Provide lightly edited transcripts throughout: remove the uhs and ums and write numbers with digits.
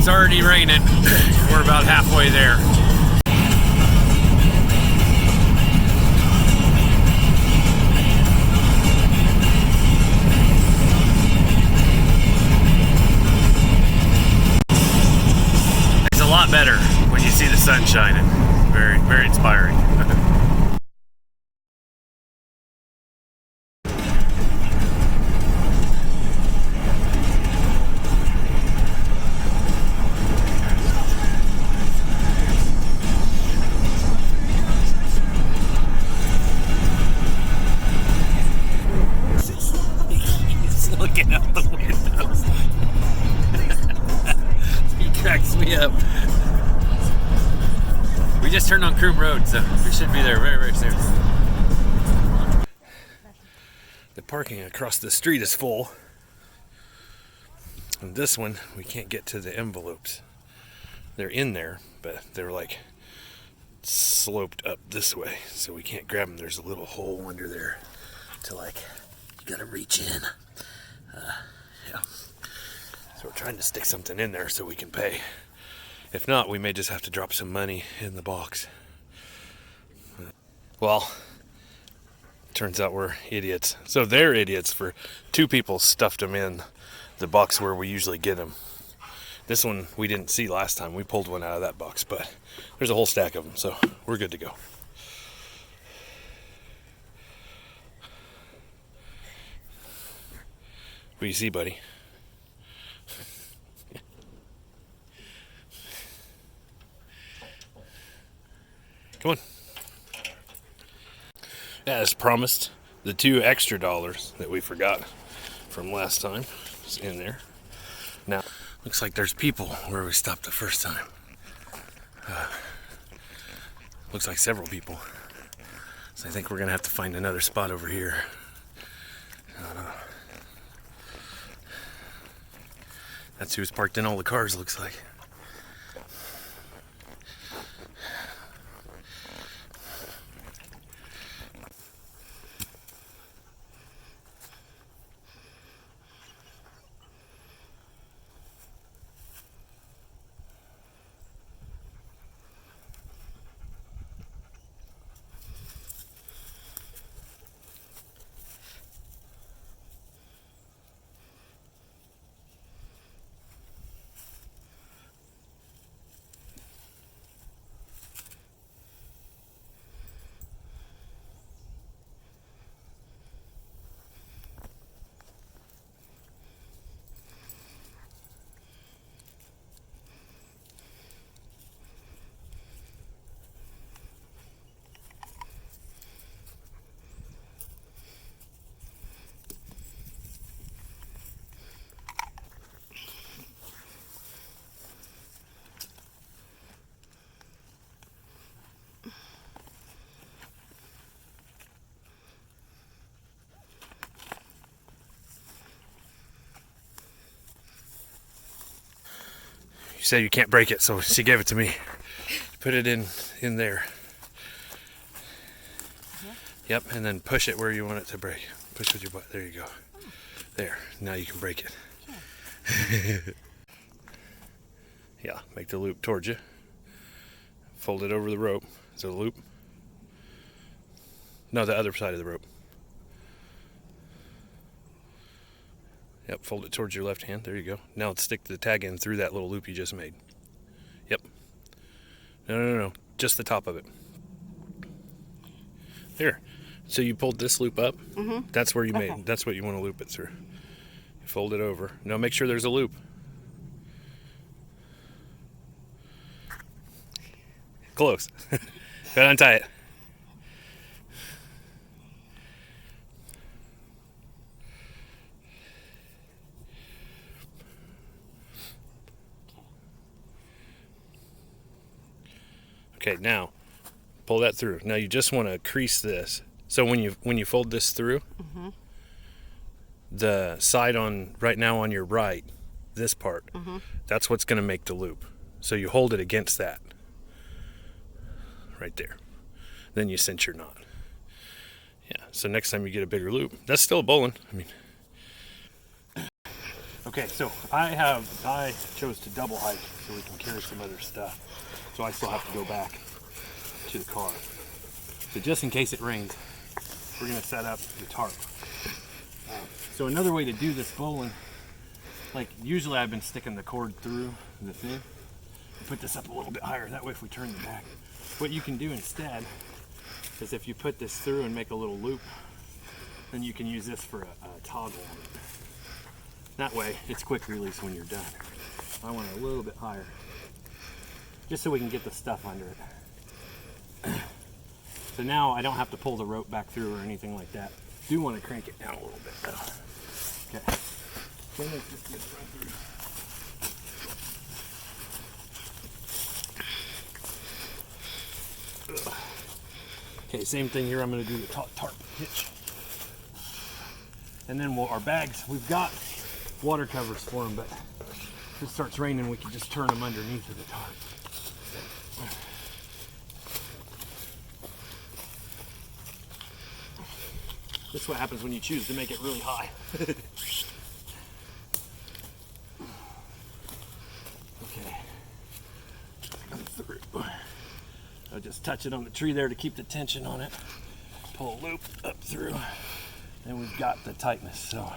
It's already raining. We're about halfway there. It's a lot better when you see the sun shining. Very, very inspiring. Looking out the window. He cracks me up. We just turned on Croom Road, so we should be there very, very soon. The parking across the street is full. And this one, we can't get to the envelopes. They're in there, but they're like sloped up this way, so we can't grab them. There's a little hole under there to like, you gotta reach in. Yeah. So we're trying to stick something in there so we can pay. If not, we may just have to drop some money in the box. Well, turns out we're idiots. So they're idiots for two people stuffed them in the box where we usually get them. This one we didn't see last time. We pulled one out of that box, but there's a whole stack of them, so we're good to go. What do you see, buddy? Come on. As promised, the $2 extra that we forgot from last time is in there. Now, looks like there's people where we stopped the first time. Looks like several people. So I think we're gonna have to find another spot over here. That's who's parked in all the cars, looks like. You said you can't break it, so she gave it to me. Put it in there. Yep, and then push it where you want it to break. Push with your butt. There you go. There. Now you can break it. Yeah, make the loop towards you. Fold it over the rope. Is it a loop? No, the other side of the rope. Yep, fold it towards your left hand. There you go. Now let's stick the tag in through that little loop you just made. Yep. No. Just the top of it. There. So you pulled this loop up. Mm-hmm. That's where you made. That's what you want to loop it through. You fold it over. Now make sure there's a loop. Close. Gotta untie it. Okay, now pull that through. Now you just want to crease this. So when you fold this through, mm-hmm. the side on right now on your right, this part, mm-hmm. that's what's going to make the loop. So you hold it against that, right there. Then you cinch your knot. Yeah. So next time you get a bigger loop, that's still a bowline. I mean, Okay, so I chose to double hike so we can carry some other stuff. So I still have to go back to the car. So just in case it rains, we're gonna set up the tarp. So another way to do this bowling, like usually I've been sticking the cord through the thing. Put this up a little bit higher, that way if we turn the back. What you can do instead is if you put this through and make a little loop, then you can use this for a toggle on it. That way it's quick release when you're done. I want it a little bit higher, just so we can get the stuff under it. So now I don't have to pull the rope back through or anything like that. Do want to crank it down a little bit though. Okay. So let's just get it right through. Okay, same thing here. I'm going to do the tarp hitch. And then our bags, we've got water covers for them, but if it starts raining, we can just turn them underneath of the tarp. This is what happens when you choose to make it really high. Okay. Come through. I'll just touch it on the tree there to keep the tension on it. Pull a loop up through, and we've got the tightness. So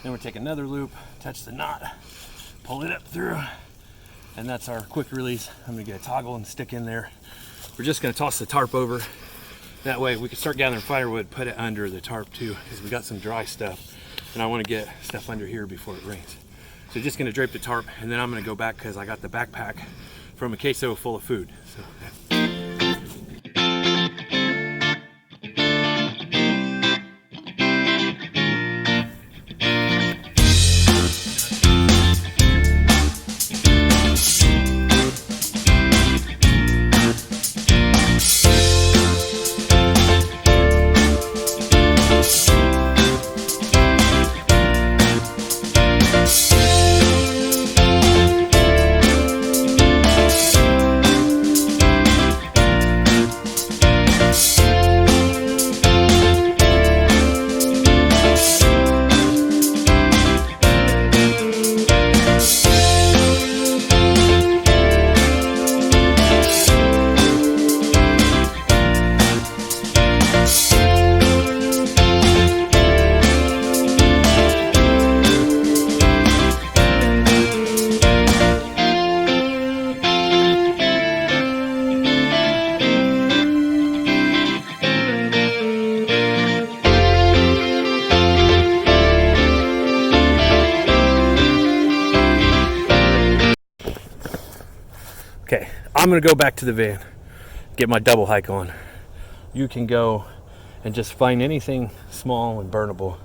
then we'll take another loop, touch the knot, pull it up through, and that's our quick release. I'm gonna get a toggle and stick in there. We're just gonna toss the tarp over. That way we can start gathering firewood, put it under the tarp too, because we got some dry stuff, and I wanna get stuff under here before it rains. So just gonna drape the tarp, and then I'm gonna go back because I got the backpack from a queso full of food. So. Okay, I'm gonna go back to the van, get my double hike on. You can go and just find anything small and burnable.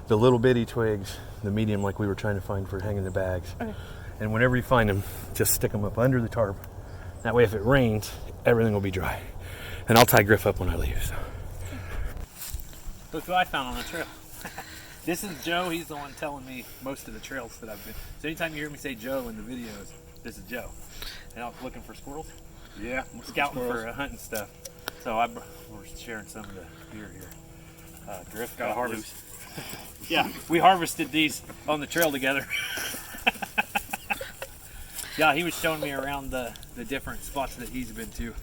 The little bitty twigs, the medium like we were trying to find for hanging the bags. Okay. And whenever you find them, just stick them up under the tarp. That way if it rains, everything will be dry. And I'll tie Griff up when I leave. So. Look who I found on the trail. This is Joe. He's the one telling me most of the trails that I've been. So anytime you hear me say Joe in the videos, this is Joe. And out looking for squirrels? Yeah. We're scouting for hunting stuff. So we're sharing some of the gear here. Griff got a harvest. Yeah, we harvested these on the trail together. Yeah, he was showing me around the different spots that he's been to.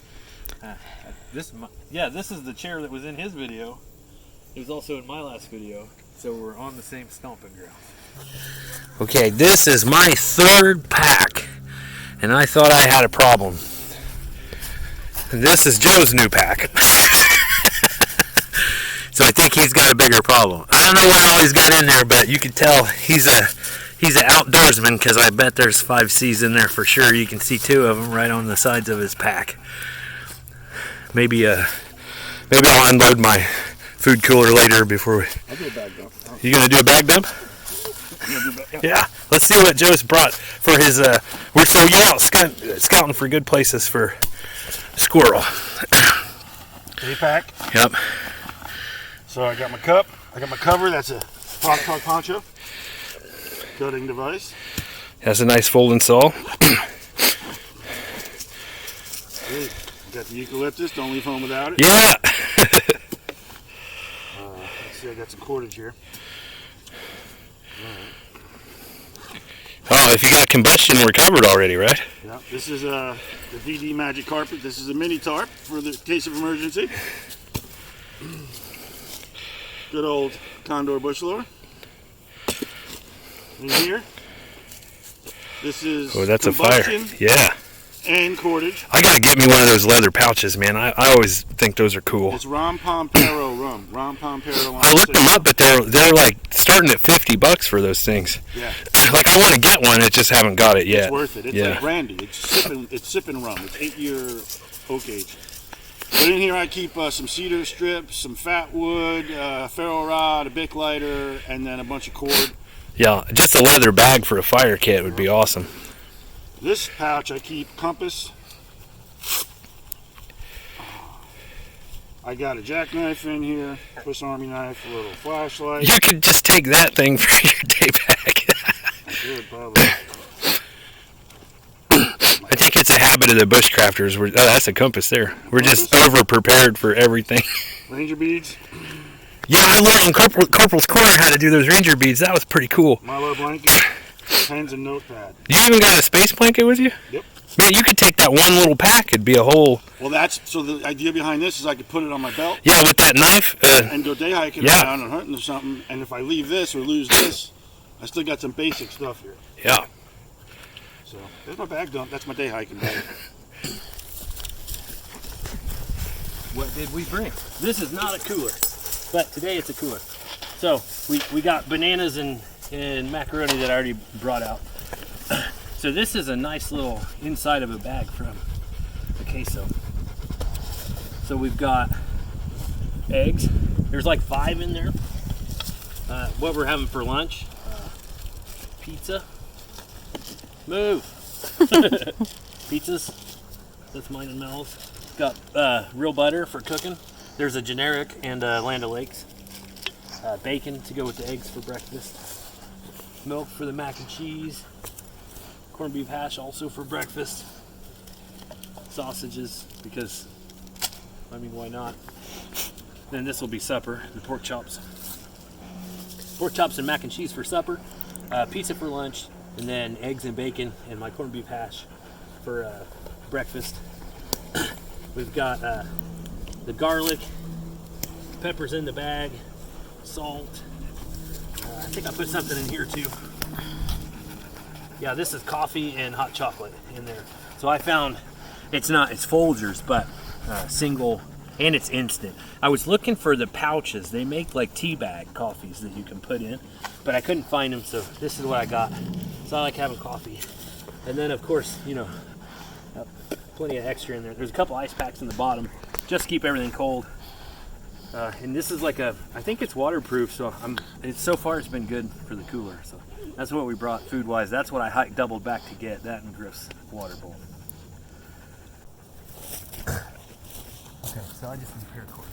This is the chair that was in his video. It was also in my last video. So we're on the same stomping ground. Okay, this is my third pack, and I thought I had a problem. This is Joe's new pack. So I think he's got a bigger problem. I don't know what all he's got in there, but you can tell he's an outdoorsman, because I bet there's 5 C's in there for sure. You can see 2 of them right on the sides of his pack. Maybe I'll unload my food cooler later before we... I'll do a bag dump. You gonna do a bag dump? Yeah. Let's see what Joe's brought for his. You're out scouting for good places for squirrel. Day pack. Yep. So I got my cup. I got my cover. That's a Frog poncho. Cutting device. Has a nice folding saw. Hey, got the eucalyptus. Don't leave home without it. Yeah. Let's see. I got some cordage here. Oh, if you got combustion, we're covered already, right? Yeah, this is the DD Magic Carpet. This is a mini tarp for the case of emergency. Good old Condor bush loader. In here, this is that's a fire. Yeah. And cordage. I gotta get me one of those leather pouches, man. I always think those are cool. It's Rom Pompero rum. Rom Pompero. I looked them up, but they're like starting at $50 for those things. Yeah. Like I want to get one, I just haven't got it yet. It's worth it. It's like brandy. It's sipping rum. It's 8-year oak age. But in here I keep some cedar strips, some fat wood, ferro rod, a Bic lighter, and then a bunch of cord. Yeah, just a leather bag for a fire kit would be awesome. This pouch I keep compass. I got a jackknife in here, Swiss Army knife, a little flashlight. You could just take that thing for your day bag. I should probably. I think it's a habit of the bushcrafters. That's a compass there. We're just over prepared for everything. Ranger beads. Yeah, I learned on Corporal's Corner how to do those ranger beads. That was pretty cool. Milo blanket, pens and notepad. You even got a space blanket with you? Yep. Man, you could take that one little pack. It'd be a whole... Well, so the idea behind this is I could put it on my belt. Yeah, with that knife. And go day hiking around and hunting or something. And if I leave this or lose this, I still got some basic stuff here. Yeah. So there's my bag dump. That's my day hiking bag. What did we bring? This is not a cooler, but today it's a cooler. So we got bananas and macaroni that I already brought out. So this is a nice little inside of a bag from the queso. So we've got eggs. There's like 5 in there. What we're having for lunch, pizza. Move. Pizzas. That's mine and Mel's. Got real butter for cooking. There's a generic and Land O'Lakes. Bacon to go with the eggs for breakfast. Milk for the mac and cheese. Corned beef hash also for breakfast. Sausages because, I mean, why not? Then this will be supper, the pork chops. Pork chops and mac and cheese for supper. Pizza for lunch. And then eggs and bacon and my corned beef hash for breakfast. We've got the garlic, peppers in the bag, salt. I think I put something in here too. Yeah, this is coffee and hot chocolate in there. So I found it's Folgers, but single, and it's instant. I was looking for the pouches. They make like tea bag coffees that you can put in, but I couldn't find them, so this is what I got. So I like having coffee. And then of course, you know, plenty of extra in there. There's a couple ice packs in the bottom, just to keep everything cold. And this is like I think it's waterproof, so so far it's been good for the cooler. So that's what we brought food-wise. That's what I doubled back to get, that and Griff's water bowl. Okay, so I just need a paracord.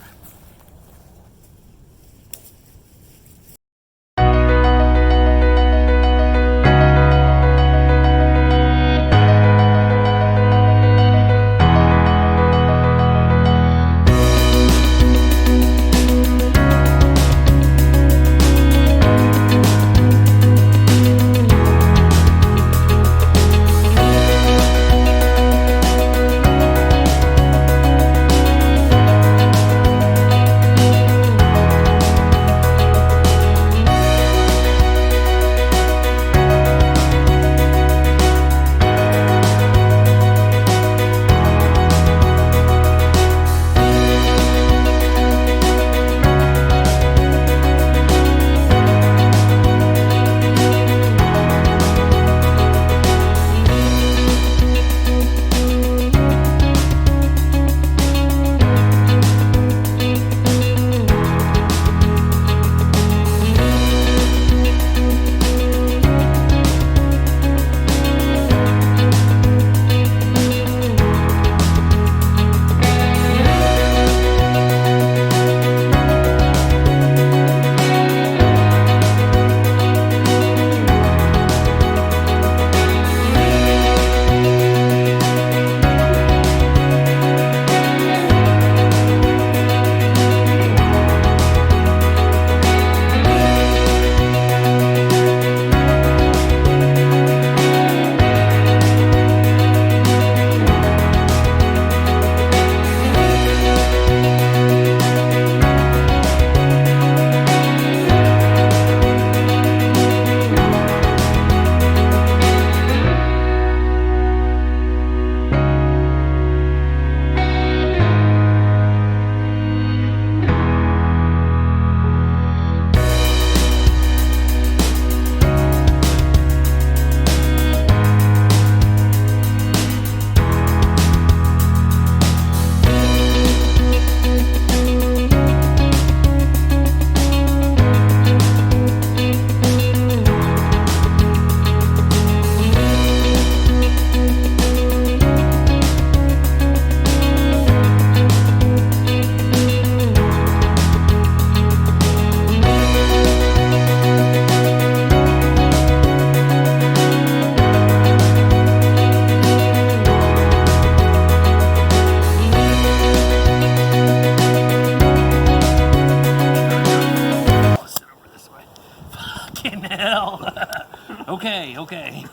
Okay, okay.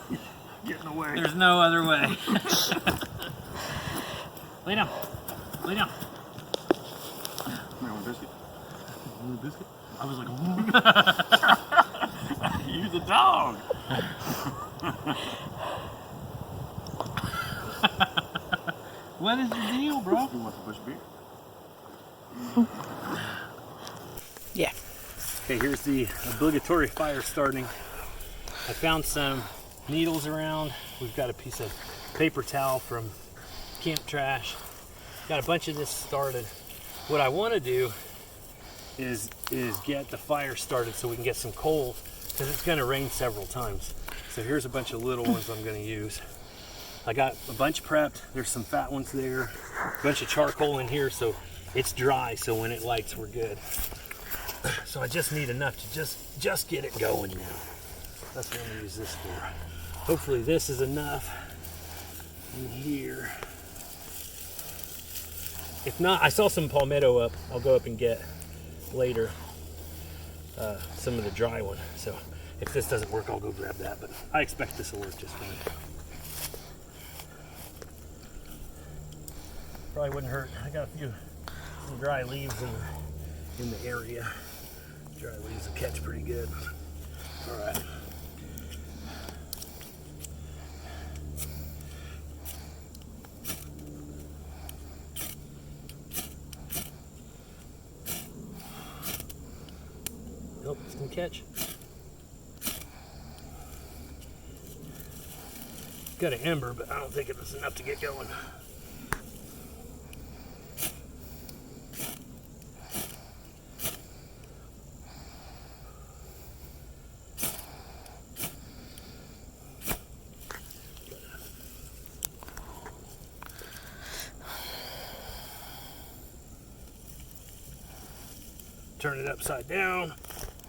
Get in the way. There's no other way. Lay down. Lay down. Come here, want a biscuit? Want a biscuit? I was like, You're the dog. what is the deal, bro? You want some bush beer? Yeah. Okay, here's the obligatory fire starting. I found some needles around. We've got a piece of paper towel from camp trash. Got a bunch of this started. What I want to do is get the fire started so we can get some coals, because it's going to rain several times. So here's a bunch of little ones I'm going to use. I got a bunch prepped. There's some fat ones there. A bunch of charcoal in here so it's dry, so when it lights we're good. So I just need enough to just get it going now. That's what I'm going to use this for. Hopefully this is enough in here. If not, I saw some palmetto up. I'll go up and get later some of the dry one. So if this doesn't work, I'll go grab that. But I expect this will work just fine. Probably wouldn't hurt. I got a few some dry leaves in the area. Dry leaves will catch pretty good. All right. Nope, it's gonna catch. Got an ember, but I don't think it was enough to get going. Turn it upside down,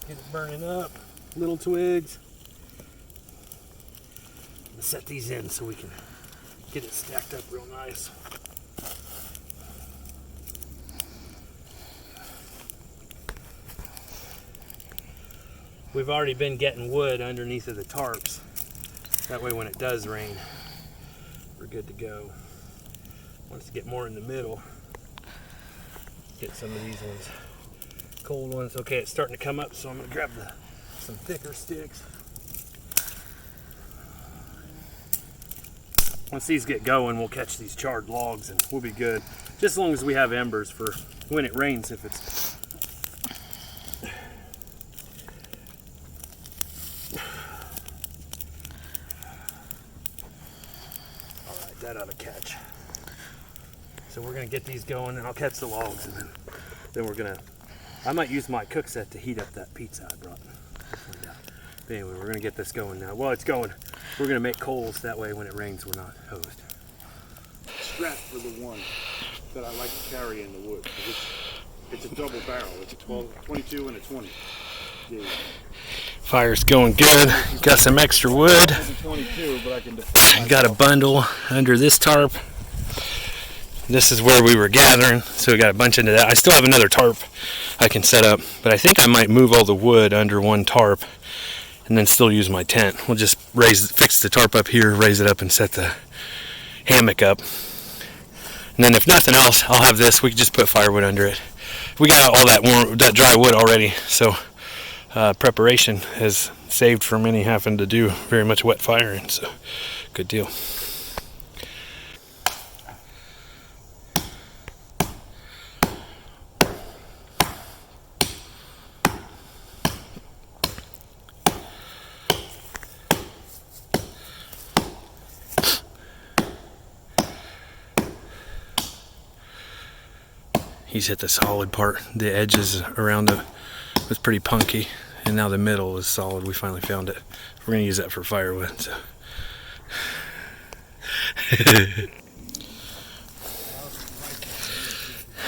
get it burning up, little twigs. And set these in so we can get it stacked up real nice. We've already been getting wood underneath of the tarps. That way when it does rain, we're good to go. Wants to get more in the middle. Get some of these ones. Cold ones. Okay, it's starting to come up, so I'm going to grab some thicker sticks. Once these get going, we'll catch these charred logs and we'll be good. Just as long as we have embers for when it rains. If it's alright, that ought to catch. So we're going to get these going and I'll catch the logs, and then we're going to, I might use my cook set to heat up that pizza I brought. But anyway, we're gonna get this going now. Well, it's going. We're gonna make coals, that way when it rains, we're not hosed. Strap for the one that I like to carry in the woods. It's a double barrel. It's a 22 and a 20. Yeah. Fire's going good. Got some extra wood. 22, but I can Got a bundle under this tarp. This is where we were gathering, so we got a bunch into that. I still have another tarp I can set up, but I think I might move all the wood under one tarp and then still use my tent. We'll just fix the tarp up here, raise it up, and set the hammock up. And then if nothing else, I'll have this. We can just put firewood under it. We got all that dry wood already, so preparation has saved from any having to do very much wet firing, so good deal. He's hit the solid part. The edges around it was pretty punky, and now the middle is solid. We finally found it. We're gonna use that for firewood. So.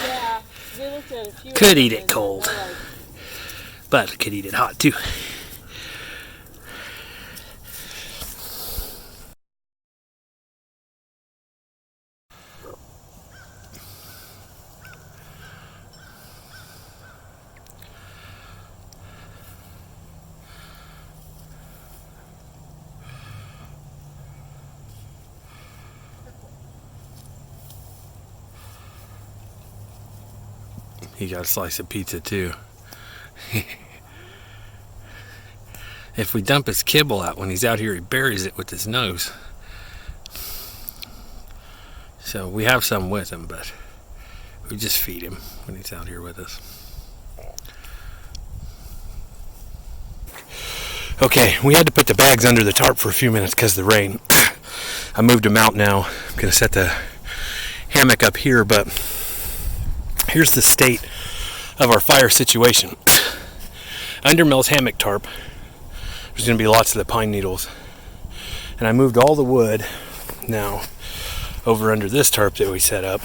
Yeah, we looked at a few. Could eat it cold, but could eat it hot too. He got a slice of pizza too. If we dump his kibble out when he's out here, he buries it with his nose. So we have some with him, but we just feed him when he's out here with us. Okay, we had to put the bags under the tarp for a few minutes because of the rain. I moved them out now. I'm going to set the hammock up here, but here's the state of our fire situation. Under Mel's hammock tarp, there's going to be lots of the pine needles. And I moved all the wood now over under this tarp that we set up.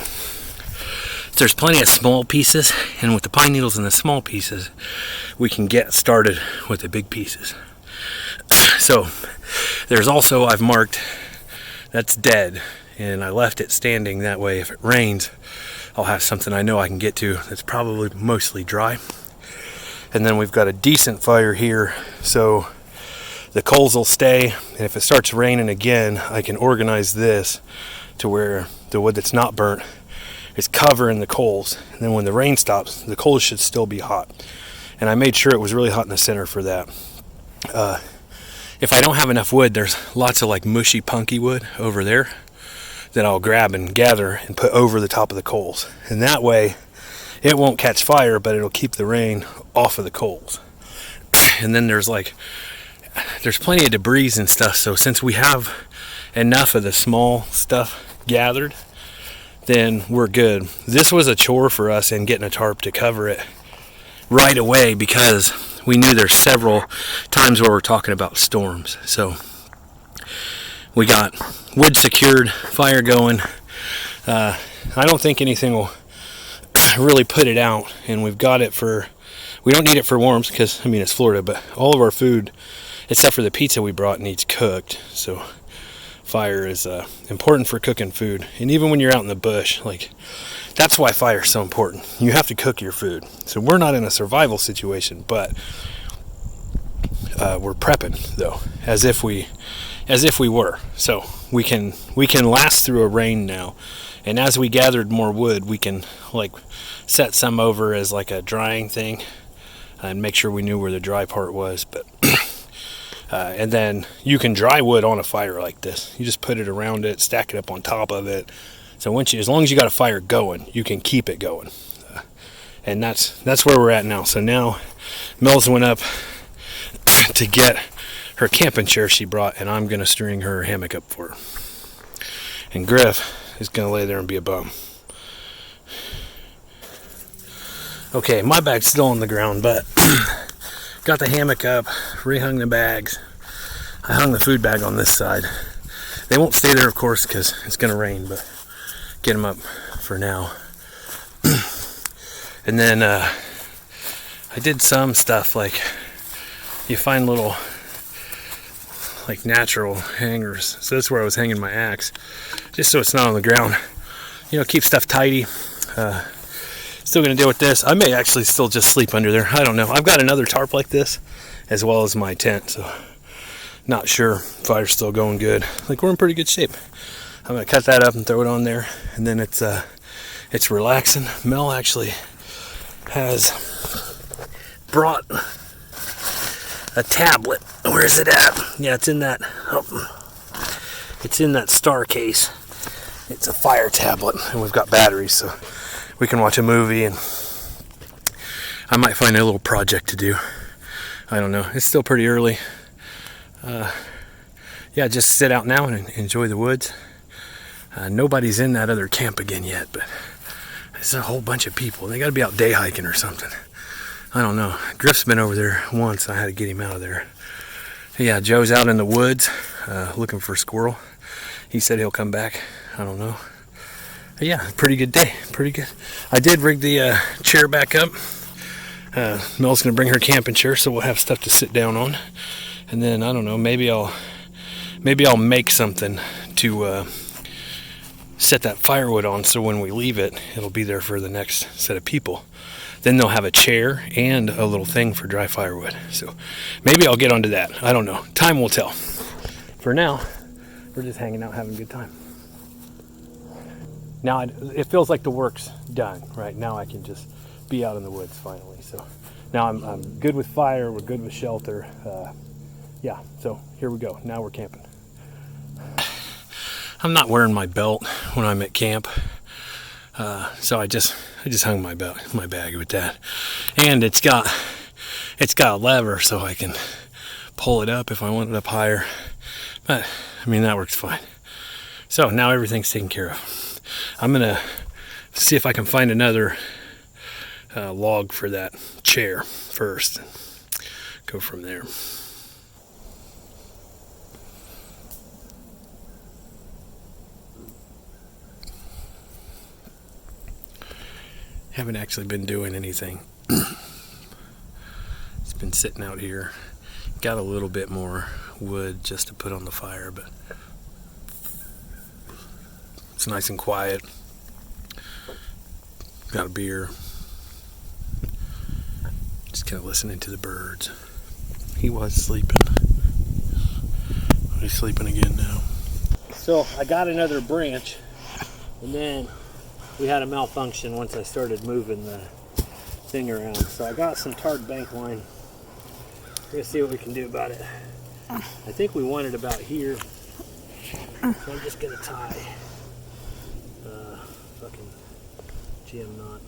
There's plenty of small pieces, and with the pine needles and the small pieces, we can get started with the big pieces. So there's also, I've marked, that's dead, and I left it standing that way. If it rains, I'll have something I know I can get to that's probably mostly dry. And then we've got a decent fire here, so the coals will stay, and if it starts raining again, I can organize this to where the wood that's not burnt is covering the coals, and then when the rain stops, the coals should still be hot. And I made sure it was really hot in the center for that. If I don't have enough wood, there's lots of like mushy punky wood over there that I'll grab and gather and put over the top of the coals, and that way it won't catch fire, but it'll keep the rain off of the coals. And then there's plenty of debris and stuff, so since we have enough of the small stuff gathered, then we're good. This was a chore for us in getting a tarp to cover it right away because we knew there's several times where we're talking about storms. So we got wood secured, fire going. I don't think anything will really put it out, and we don't need it for warmth because, I mean, it's Florida, but all of our food, except for the pizza we brought, needs cooked. So fire is important for cooking food. And even when you're out in the bush, that's why fire is so important. You have to cook your food. So we're not in a survival situation, but we're prepping though, as if we were. So we can last through a rain now. And as we gathered more wood, we can set some over as a drying thing and make sure we knew where the dry part was. But and then you can dry wood on a fire like this. You just put it around it, stack it up on top of it. So as long as you got a fire going, you can keep it going. And that's where we're at now. So now Mel's went up to get her camping chair she brought, and I'm going to string her hammock up for her. And Griff is going to lay there and be a bum. Okay, my bag's still on the ground, but got the hammock up, rehung the bags. I hung the food bag on this side. They won't stay there, of course, because it's going to rain, but get them up for now. And then I did some stuff you find little natural hangers. So that's where I was hanging my axe, just so it's not on the ground. Keep stuff tidy. Still gonna deal with this. I may actually still just sleep under there. I don't know. I've got another tarp like this, as well as my tent, so not sure. Fire's still going good. We're in pretty good shape. I'm gonna cut that up and throw it on there, and then it's relaxing. Mel actually has brought a tablet. Where is it at? Yeah, it's in that. It's in that star case. It's a fire tablet, and we've got batteries, so we can watch a movie, and I might find a little project to do. I don't know. It's still pretty early. Just sit out now and enjoy the woods. Nobody's in that other camp again yet, but there's a whole bunch of people. They got to be out day hiking or something. I don't know. Griff's been over there once. I had to get him out of there. Yeah, Joe's out in the woods looking for a squirrel. He said he'll come back. I don't know. But yeah, pretty good day. Pretty good. I did rig the chair back up. Mel's going to bring her camping chair, so we'll have stuff to sit down on. And then, I don't know, maybe I'll make something to set that firewood on, so when we leave it, it'll be there for the next set of people. Then they'll have a chair and a little thing for dry firewood. So maybe I'll get onto that. I don't know. Time will tell. For now, we're just hanging out, having a good time. Now it feels like the work's done. Right now I can just be out in the woods finally. So now I'm good with fire, we're good with shelter. Yeah, so here we go. Now we're camping. I'm not wearing my belt when I'm at camp, so I just hung my bag with that, and it's got a lever so I can pull it up if I want it up higher. But I mean, that works fine. So now everything's taken care of. I'm gonna see if I can find another log for that chair first. Go from there. Haven't actually been doing anything. It's been sitting out here. Got a little bit more wood just to put on the fire, but it's nice and quiet. Got a beer. Just kind of listening to the birds. He was sleeping. He's sleeping again now. So I got another branch, and then we had a malfunction once I started moving the thing around. So I got some tarred bank line. We're gonna see what we can do about it. I think we want it about here. So I'm just gonna tie fucking GM knot.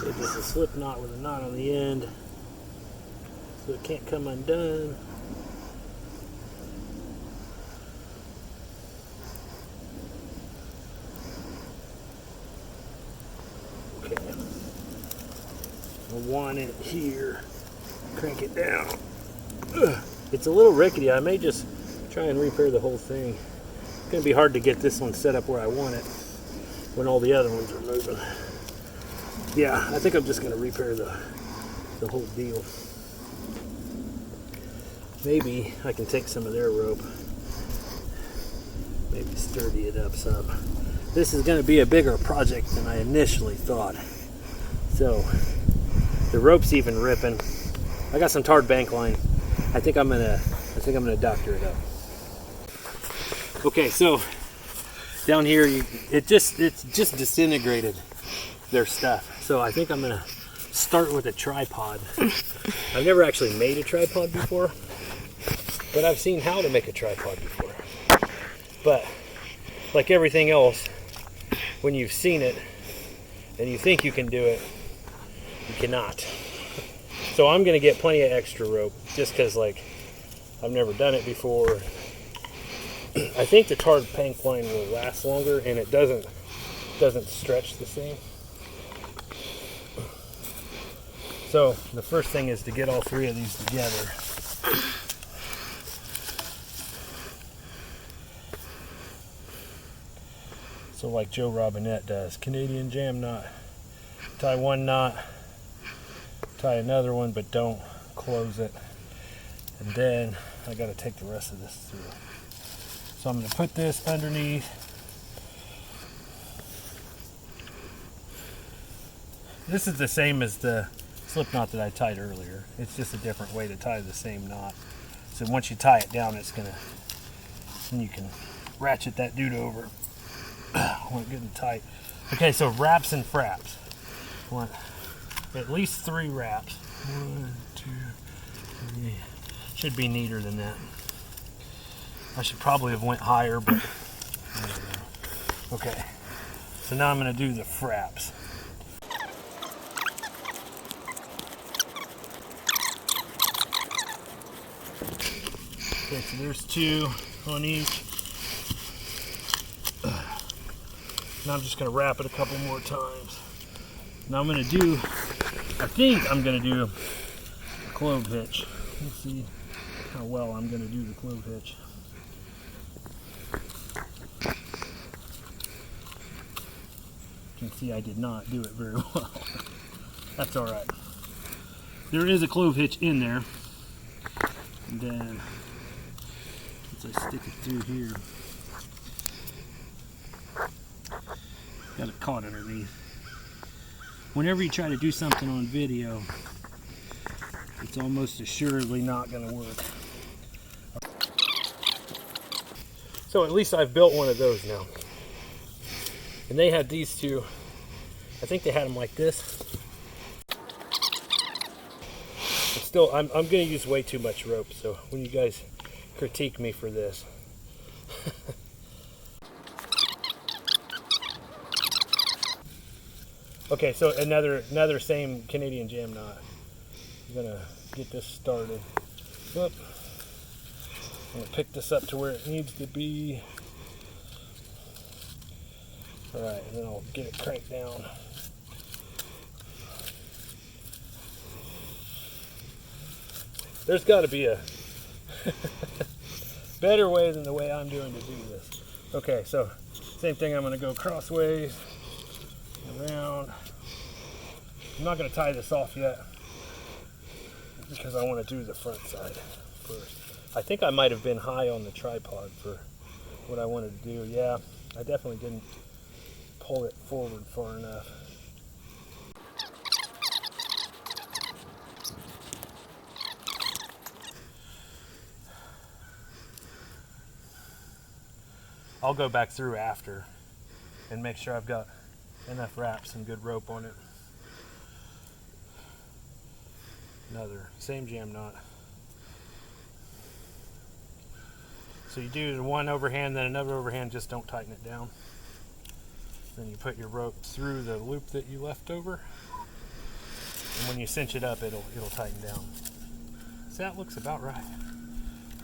Make this a slip knot with a knot on the end so it can't come undone. Okay. I want it here. Crank it down. Ugh. It's a little rickety. I may just try and repair the whole thing. It's going to be hard to get this one set up where I want it when all the other ones are moving. Yeah, I think I'm just going to repair the whole deal. Maybe I can take some of their rope, maybe sturdy it up some. This is going to be a bigger project than I initially thought. So the rope's even ripping. I got some tarred bank line. I think I'm gonna doctor it up. Okay, so down here, it's just disintegrated their stuff. So I think I'm gonna start with a tripod. I've never actually made a tripod before, but I've seen how to make a tripod before. But like everything else, when you've seen it and you think you can do it, you cannot. So I'm gonna get plenty of extra rope just because, like, I've never done it before. I think the tarred bank line will last longer and it doesn't stretch the same. So the first thing is to get all three of these together. So like Joe Robinette does, Canadian jam knot. Tie one knot, tie another one, but don't close it. And then I got to take the rest of this through. So I'm going to put this underneath. This is the same as the slip knot that I tied earlier. It's just a different way to tie the same knot. So once you tie it down, it's going to, then you can ratchet that dude over. Want it good and tight. Okay, so wraps and fraps. Want at least 3 wraps. 1, 2, 3. Should be neater than that. I should probably have went higher, but I don't know. Okay, so now I'm going to do the fraps. Okay, so there's 2 on each. Now I'm just going to wrap it a couple more times. Now I'm going to do, I think I'm going to do a clove hitch. Let's see how well I'm going to do the clove hitch. You can see I did not do it very well. That's alright. There is a clove hitch in there. And then, once I stick it through here, got it caught underneath. Whenever you try to do something on video, it's almost assuredly not going to work. So at least I've built one of those now. And they had these two. I think they had them like this. But still, I'm going to use way too much rope. So when you guys critique me for this. Okay, so another same Canadian jam knot. I'm going to get this started. Whoop. I'm going to pick this up to where it needs to be. Alright, and then I'll get it cranked down. There's got to be a better way than the way I'm doing to do this. Okay, so same thing, I'm going to go crossways, around. I'm not going to tie this off yet because I want to do the front side first. I think I might have been high on the tripod for what I wanted to do. Yeah, I definitely didn't pull it forward far enough. I'll go back through after and make sure I've got enough wraps and good rope on it. Another, same jam knot. So you do the one overhand, then another overhand, just don't tighten it down. Then you put your rope through the loop that you left over. And when you cinch it up, it'll tighten down. So that looks about right.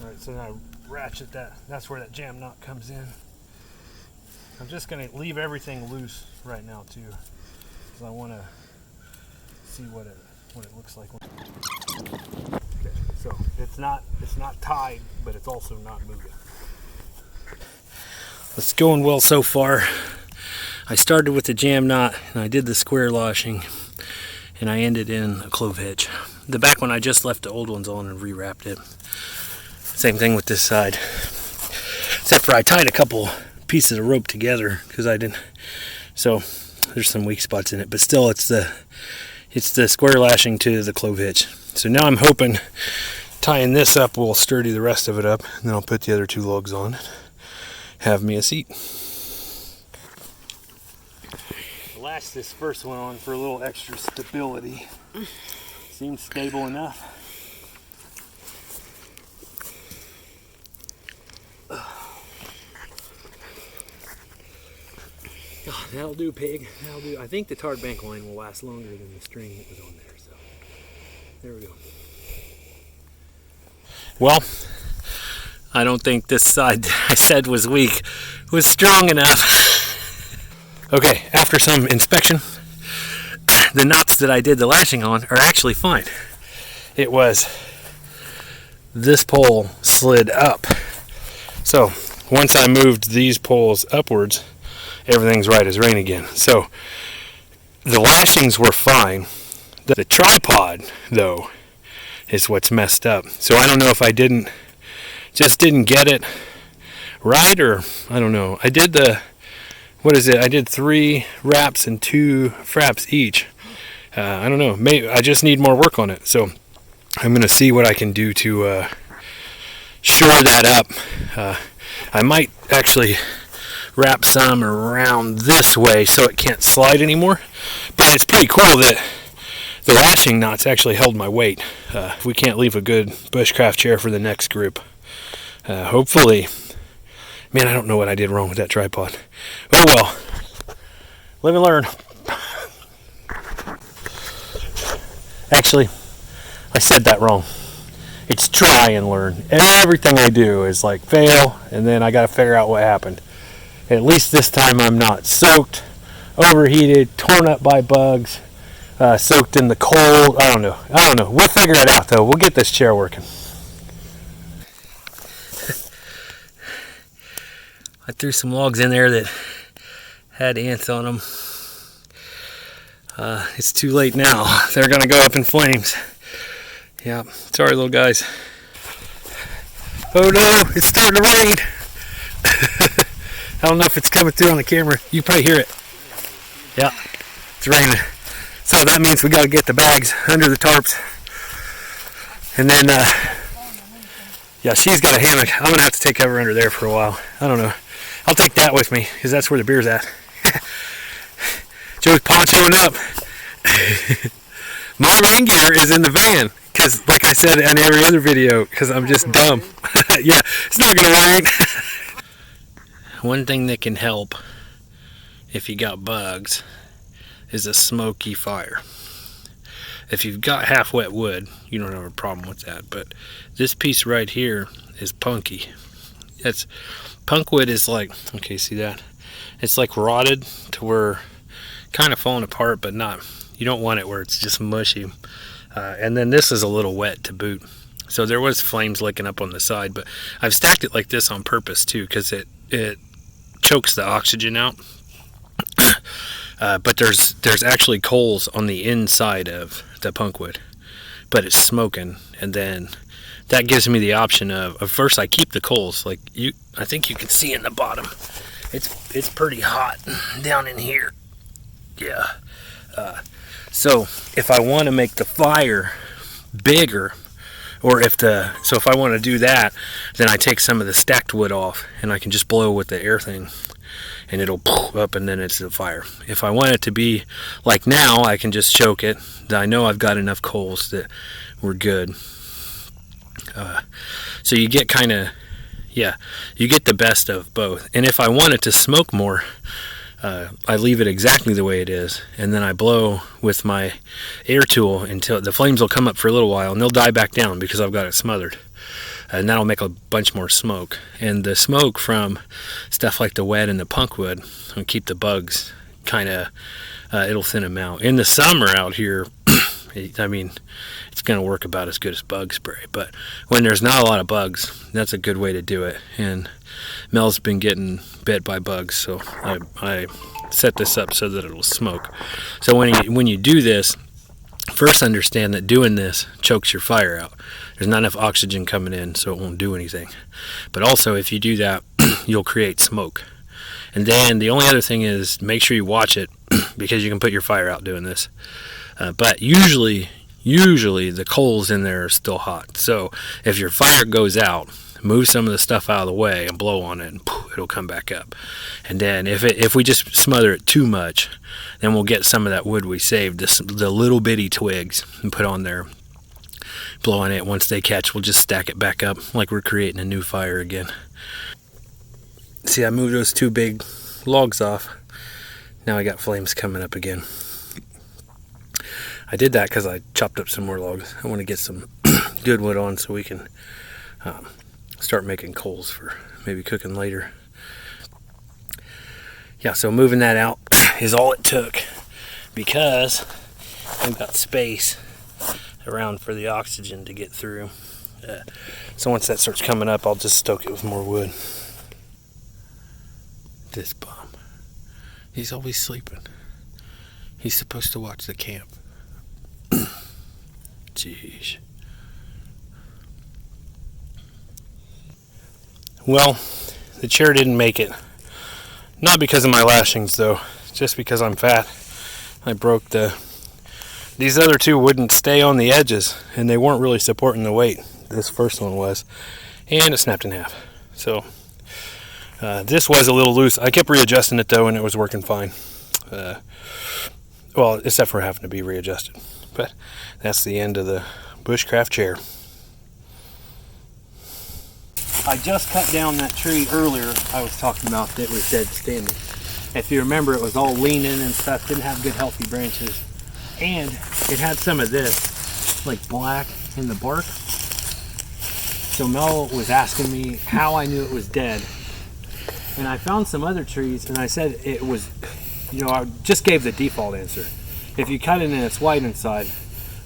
All right, so now I ratchet that. That's where that jam knot comes in. I'm just going to leave everything loose right now too, because I want to see what it looks like. Okay, so it's not tied, but it's also not moving. It's going well so far. I started with the jam knot and I did the square lashing, and I ended in a clove hitch. The back one I just left the old ones on and rewrapped it. Same thing with this side, except for I tied a couple pieces of rope together because I didn't. So there's some weak spots in it, but still it's the square lashing to the clove hitch. So now I'm hoping tying this up will sturdy the rest of it up, and then I'll put the other two lugs on and have me a seat. I'll lash this first one on for a little extra stability. Seems stable enough. Oh, that'll do, pig. That'll do. I think the tarred bank line will last longer than the string that was on there. So there we go. Well, I don't think this side I said was weak was strong enough. Okay, after some inspection, the knots that I did the lashing on are actually fine. It was this pole slid up. So once I moved these poles upwards, everything's right as rain again. So the lashings were fine. The tripod, though, is what's messed up. So I don't know if I didn't get it right, or I don't know. I did I did 3 wraps and 2 fraps each. I don't know. Maybe I just need more work on it. So I'm going to see what I can do to shore that up. I might actually wrap some around this way so it can't slide anymore. But it's pretty cool that the lashing knots actually held my weight. We can't leave a good bushcraft chair for the next group. Hopefully. Man, I don't know what I did wrong with that tripod. Oh well. Live and learn. Actually, I said that wrong. It's try and learn. Everything I do is like fail, and then I got to figure out what happened. At least this time I'm not soaked, overheated, torn up by bugs, soaked in the cold. I don't know. We'll figure it out, though. We'll get this chair working. I threw some logs in there that had ants on them. It's too late now. They're going to go up in flames. Yeah, sorry, little guys. Oh no, it's starting to rain. I don't know if it's coming through on the camera. You probably hear it. Yeah, it's raining. So that means we got to get the bags under the tarps. And then, Yeah, she's got a hammock. I'm going to have to take cover under there for a while. I don't know. I'll take that with me because that's where the beer's at. Joe's ponchoing up. My rain gear is in the van because, like I said in every other video, because I'm just dumb. Yeah, it's not going to rain. One thing that can help if you got bugs is a smoky fire. If you've got half wet wood, you don't have a problem with that. But this piece right here is punky. Punk wood is like, okay, see that? It's like rotted to where kind of falling apart, but not. You don't want it where it's just mushy. And then this is a little wet to boot. So there was flames licking up on the side, but I've stacked it like this on purpose too, because it chokes the oxygen out. But there's actually coals on the inside of the punk wood, but it's smoking, and then that gives me the option of first I keep the coals, like I think you can see in the bottom. It's pretty hot down in here. Yeah. So if I want to make the fire bigger, or if I want to do that, then I take some of the stacked wood off and I can just blow with the air thing and it'll up and then it's the fire. If I want it to be like now, I can just choke it. I know I've got enough coals that we're good. So you get you get the best of both. And if I want it to smoke more, I leave it exactly the way it is, and then I blow with my air tool until the flames will come up for a little while, and they'll die back down because I've got it smothered. And that'll make a bunch more smoke. And the smoke from stuff like the wet and the punk wood will keep the bugs kind of, it'll thin them out. In the summer out here, I mean, it's going to work about as good as bug spray. But when there's not a lot of bugs, that's a good way to do it. And Mel's been getting bit by bugs, so I set this up so that it'll smoke. So when you do this, first understand that doing this chokes your fire out. There's not enough oxygen coming in, so it won't do anything. But also, if you do that, you'll create smoke. And then the only other thing is make sure you watch it because you can put your fire out doing this. But usually the coals in there are still hot. So if your fire goes out, move some of the stuff out of the way and blow on it, and poof, it'll come back up. And then if we just smother it too much, then we'll get some of that wood we saved, the little bitty twigs, and put on there. Blow on it. Once they catch, we'll just stack it back up like we're creating a new fire again. See, I moved those two big logs off. Now I got flames coming up again. I did that because I chopped up some more logs. I want to get some good wood on so we can start making coals for maybe cooking later. Yeah, so moving that out is all it took because I've got space around for the oxygen to get through. So once that starts coming up, I'll just stoke it with more wood. This bum, he's always sleeping. He's supposed to watch the camp. Jeez. Well, the chair didn't make it. Not because of my lashings though, just because I'm fat. I broke these other two wouldn't stay on the edges, and they weren't really supporting the weight. This first one was, and it snapped in half. So this was a little loose. I kept readjusting it though, and it was working fine. Well, except for having to be readjusted. But that's the end of the bushcraft chair. I just cut down that tree earlier I was talking about that was dead standing. If you remember, it was all leaning and stuff, didn't have good healthy branches. And it had some of this, like black in the bark. So Mel was asking me how I knew it was dead. And I found some other trees and I said it was, I just gave the default answer. If you cut it and it's white inside,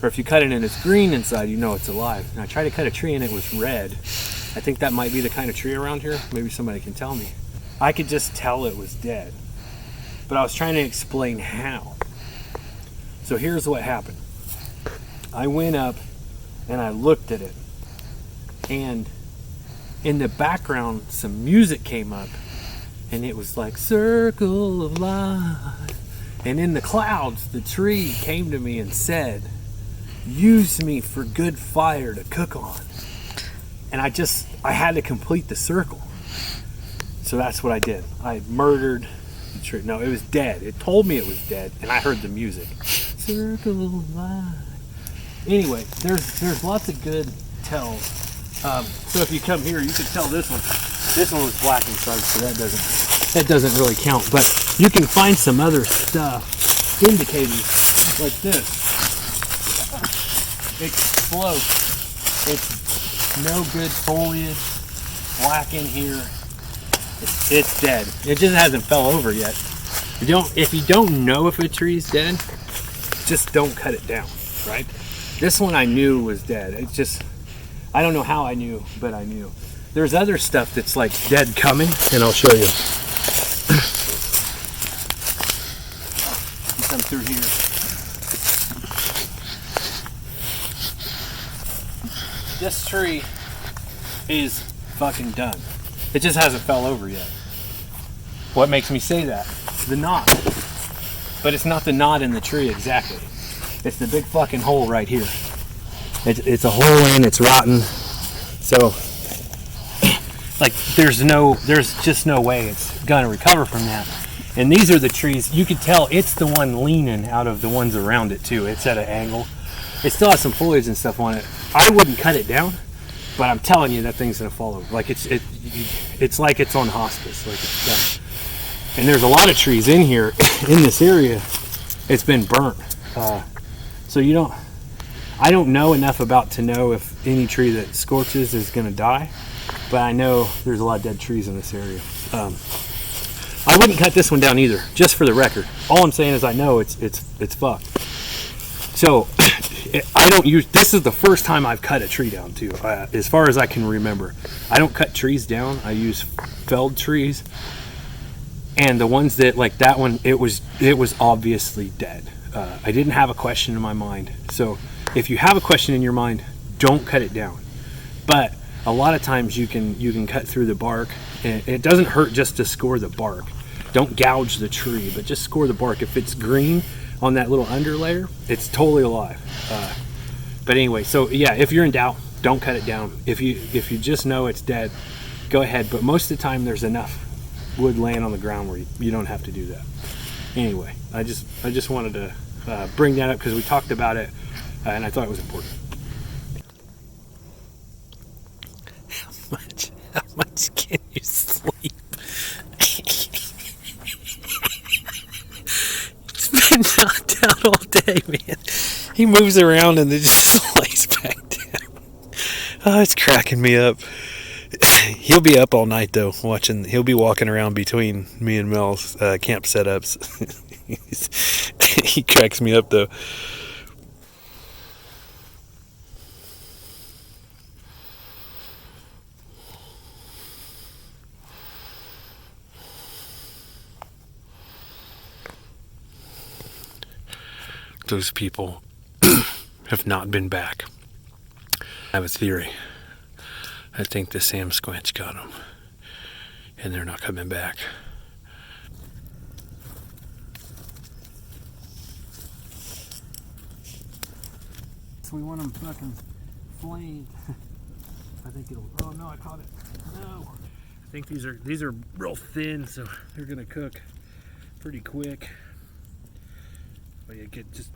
or if you cut it and it's green inside, you know it's alive. And I tried to cut a tree and it was red. I think that might be the kind of tree around here. Maybe somebody can tell me. I could just tell it was dead. But I was trying to explain how. So here's what happened. I went up and I looked at it. And in the background, some music came up. And it was like, Circle of Life. And in the clouds, the tree came to me and said, use me for good fire to cook on. And I had to complete the circle. So that's what I did. I murdered the tree. No, it was dead. It told me it was dead, and I heard the music. Circle of life. Anyway, there's lots of good tells. So if you come here, you can tell this one. This one was black inside, so that doesn't really count. But you can find some other stuff, indicators like this. It's slow. It's no good foliage. Black in here. It's dead. It just hasn't fell over yet. If you don't know if a tree's dead, just don't cut it down, right? This one I knew was dead. It just, I don't know how I knew, but I knew. There's other stuff that's like dead coming, and I'll show you. You come through here. This tree is fucking done. It just hasn't fell over yet. What makes me say that? The knot. But it's not the knot in the tree exactly. It's the big fucking hole right here. It's a hole in, it's rotten. So, like, there's just no way it's gonna recover from that. And these are the trees, you can tell it's the one leaning out of the ones around it too. It's at an angle. It still has some foliage and stuff on it. I wouldn't cut it down, but I'm telling you that thing's gonna fall over. Like it's like it's on hospice, like it's done. And there's a lot of trees in here, in this area. It's been burnt. So I don't know enough about to know if any tree that scorches is gonna die, but I know there's a lot of dead trees in this area. I wouldn't cut this one down either, just for the record. All I'm saying is I know it's fucked. So this is the first time I've cut a tree down too, as far as I can remember. I don't cut trees down, I use felled trees. And the ones that, like that one, it was obviously dead. I didn't have a question in my mind. So if you have a question in your mind, don't cut it down. But a lot of times you can cut through the bark. And it doesn't hurt just to score the bark. Don't gouge the tree, but just score the bark. If it's green on that little under layer, it's totally alive. But anyway, so yeah, if you're in doubt, don't cut it down. If you just know it's dead, go ahead. But most of the time, there's enough wood laying on the ground where you don't have to do that. Anyway, I just wanted to bring that up because we talked about it, and I thought it was important. How much can you sleep? He's been knocked out all day, man. He moves around and then just lays back down. Oh, it's cracking me up. He'll be up all night though, watching. He'll be walking around between me and Mel's camp setups. He cracks me up though. Those people have not been back. I have a theory. I think the Sam Squanch got them, and they're not coming back. So we want them fucking flamed. I think it'll. Oh no, I caught it. No. I think these are real thin, so they're gonna cook pretty quick. But you get just.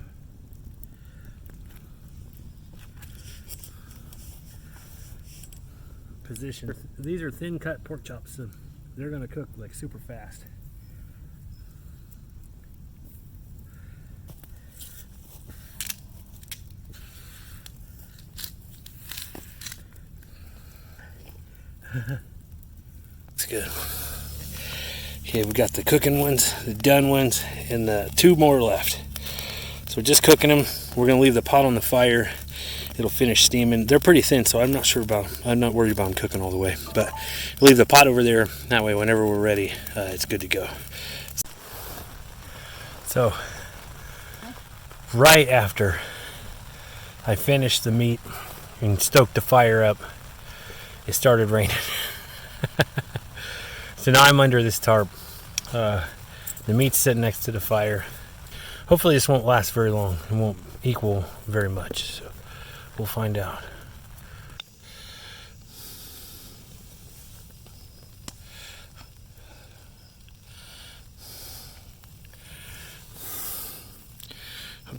Position. These are thin cut pork chops, so they're gonna cook like super fast. It's good. Okay, we got the cooking ones, the done ones, and the 2 more left. So we're just cooking them. We're gonna leave the pot on the fire. It'll finish steaming. They're pretty thin, so I'm not worried about them cooking all the way. But we'll leave the pot over there. That way, whenever we're ready, it's good to go. So, right after I finished the meat and stoked the fire up, it started raining. So now I'm under this tarp. The meat's sitting next to the fire. Hopefully this won't last very long. It won't equal very much. So we'll find out.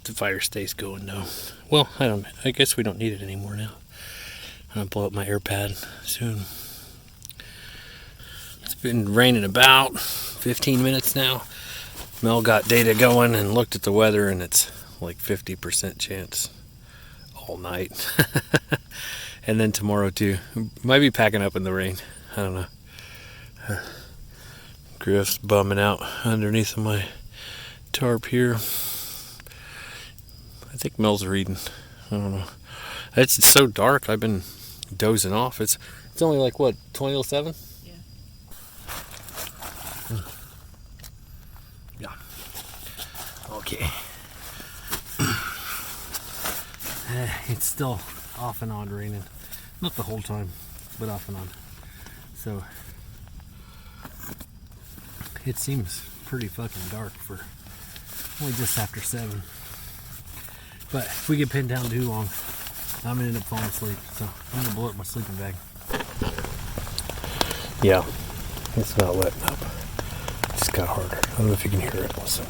the fire stays going now. Well, I guess we don't need it anymore now. I'm gonna blow up my air pad soon. It's been raining about 15 minutes now. Mel got data going and looked at the weather, and it's like 50% chance all night. And then tomorrow too. Might be packing up in the rain. I don't know. Griff's bumming out underneath of my tarp here. I think Mel's reading. I don't know. It's so dark. I've been dozing off. It's only like what, 20:07? Yeah. Yeah. Okay. It's still off and on raining. Not the whole time, but off and on. So it seems pretty fucking dark for only just after 7. But if we get pinned down too long, I'm gonna end up falling asleep. So I'm gonna blow up my sleeping bag. Yeah, it's not letting up. It just got harder. I don't know if you can hear it. Listen.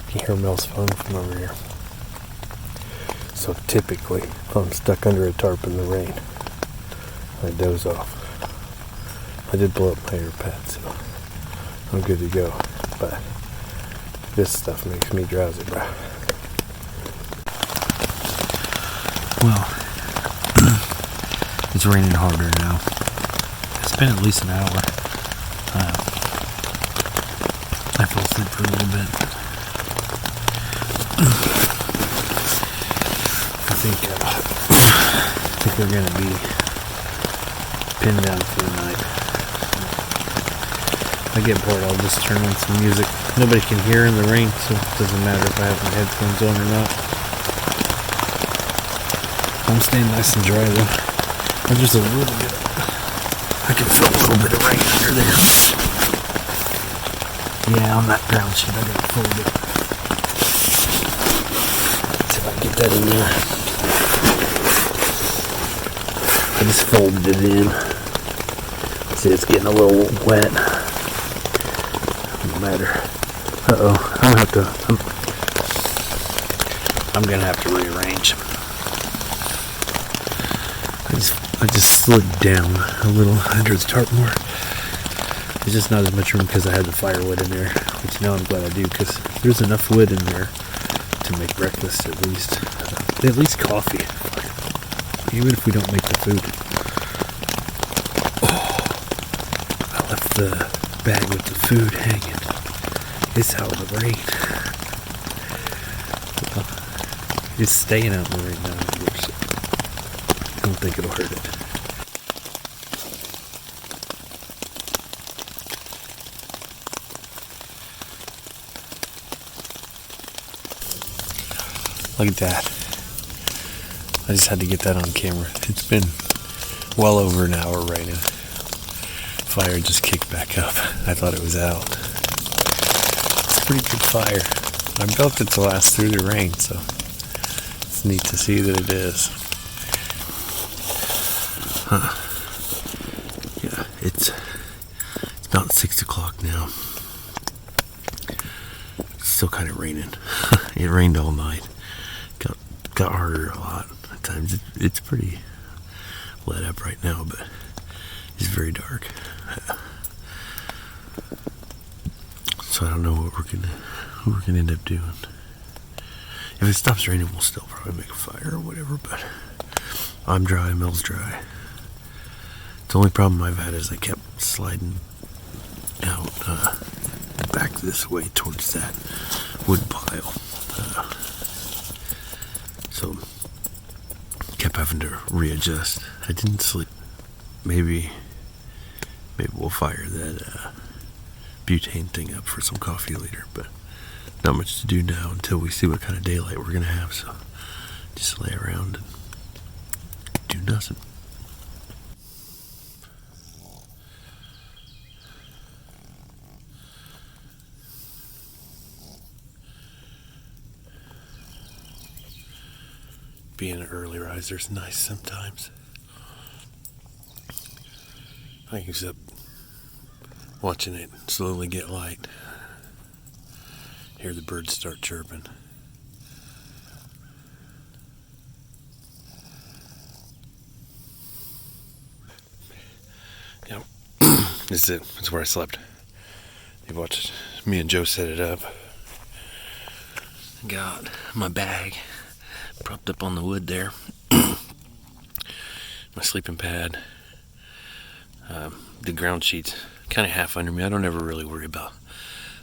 You can hear Mel's phone from over here. So typically, if I'm stuck under a tarp in the rain, I doze off. I did blow up my air pad, so I'm good to go. But this stuff makes me drowsy, bro. Well, it's raining harder now. It's been at least an hour. I fell asleep for a little bit. I think we're gonna be pinned down for the night. If I get bored, I'll just turn on some music. Nobody can hear in the rain, so it doesn't matter if I have my headphones on or not. I'm staying nice and dry though. There's just a little bit. I can feel a little bit of rain under there. Yeah, on that ground sheet, I gotta fold it. See if I can get that in there. I just folded it in. See, it's getting a little wet. No matter. I'm gonna have to rearrange. I just slid down a little under the tarp more. There's just not as much room because I had the firewood in there, which now I'm glad I do because there's enough wood in there to make breakfast at least. At least coffee. Even if we don't make the food. Oh, I left the bag with the food hanging. It's out in the rain. It's staying out in the rain now. I don't think it'll hurt it. Look at that. I just had to get that on camera. It's been well over an hour raining. Fire just kicked back up. I thought it was out. It's a pretty good fire. I built it to last through the rain, so it's neat to see that it is. Yeah, it's about 6 o'clock now. It's still kind of raining. It rained all night. Got harder a lot at times. It's pretty let up right now, but it's very dark. So I don't know what we're gonna end up doing. If it stops raining, we'll still probably make a fire or whatever. But I'm dry, Mel's dry. The only problem I've had is I kept sliding out back this way towards that wood pile. So kept having to readjust. I didn't sleep. Maybe we'll fire that butane thing up for some coffee later, but not much to do now until we see what kind of daylight we're gonna have. So just lay around and do nothing. Being an early riser is nice sometimes. I use up Watching it slowly get light. Hear the birds start chirping. Yep. This is it. That's where I slept. You watched me and Joe set it up. Got my bag propped up on the wood there. My sleeping pad. The ground sheets kind of half under me. I don't ever really worry about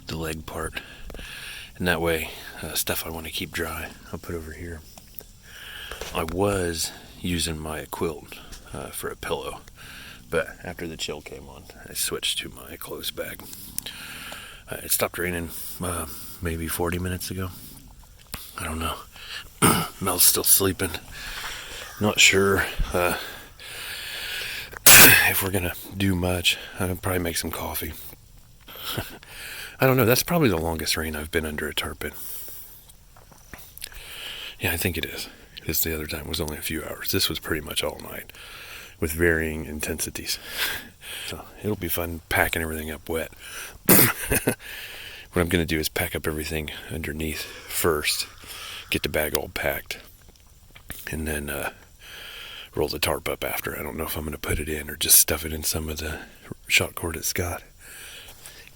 the leg part. And that way, stuff I want to keep dry, I'll put over here. I was using my quilt for a pillow, but after the chill came on, I switched to my clothes bag. It stopped raining maybe 40 minutes ago. I don't know. Mel's still sleeping. Not sure if we're gonna do much. I'll probably make some coffee. I don't know. That's probably the longest rain I've been under a tarp in. Yeah, I think it is. Because the other time was only a few hours. This was pretty much all night with varying intensities. So it'll be fun packing everything up wet. What I'm going to do is pack up everything underneath first, get the bag all packed, and then roll the tarp up after. I don't know if I'm going to put it in or just stuff it in some of the shot cord it's got.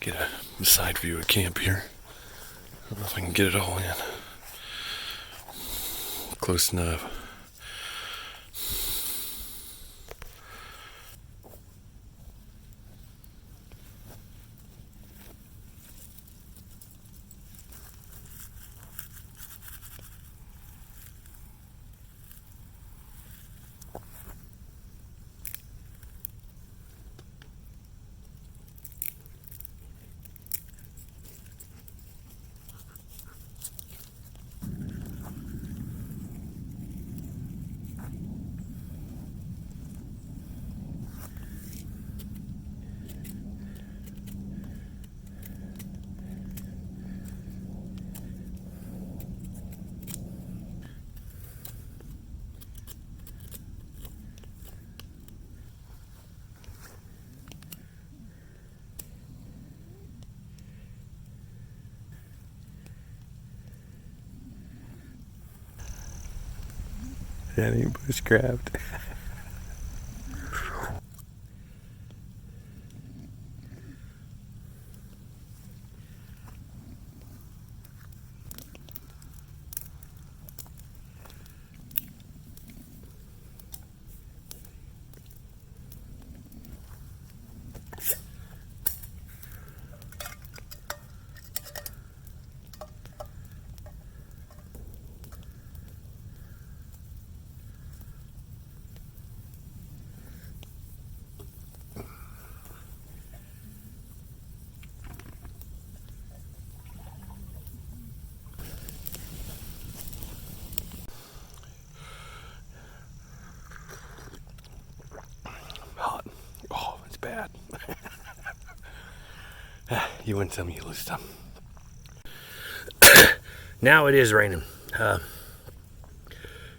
Get a side view of camp here. I don't know if I can get it all in. Close enough. That ain't bushcraft. Hot. Oh, it's bad. You win some, you lose some. Now it is raining.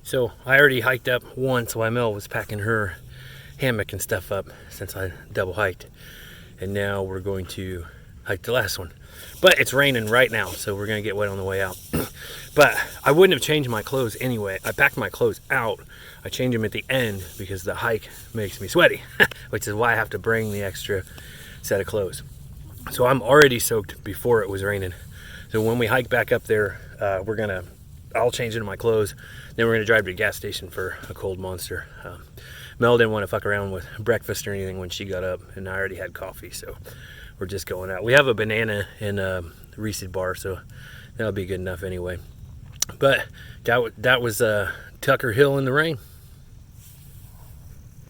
So I already hiked up once while Mel was packing her hammock and stuff up since I double hiked. And now we're going to hike the last one. But it's raining right now, so we're going to get wet on the way out. But I wouldn't have changed my clothes anyway. I packed my clothes out. I change them at the end because the hike makes me sweaty, which is why I have to bring the extra set of clothes. So I'm already soaked before it was raining. So when we hike back up there, I'll change into my clothes. Then we're gonna drive to the gas station for a cold monster. Mel didn't want to fuck around with breakfast or anything when she got up, and I already had coffee, so we're just going out. We have a banana and a Reese's bar, so that'll be good enough anyway. But that was Tucker Hill in the rain.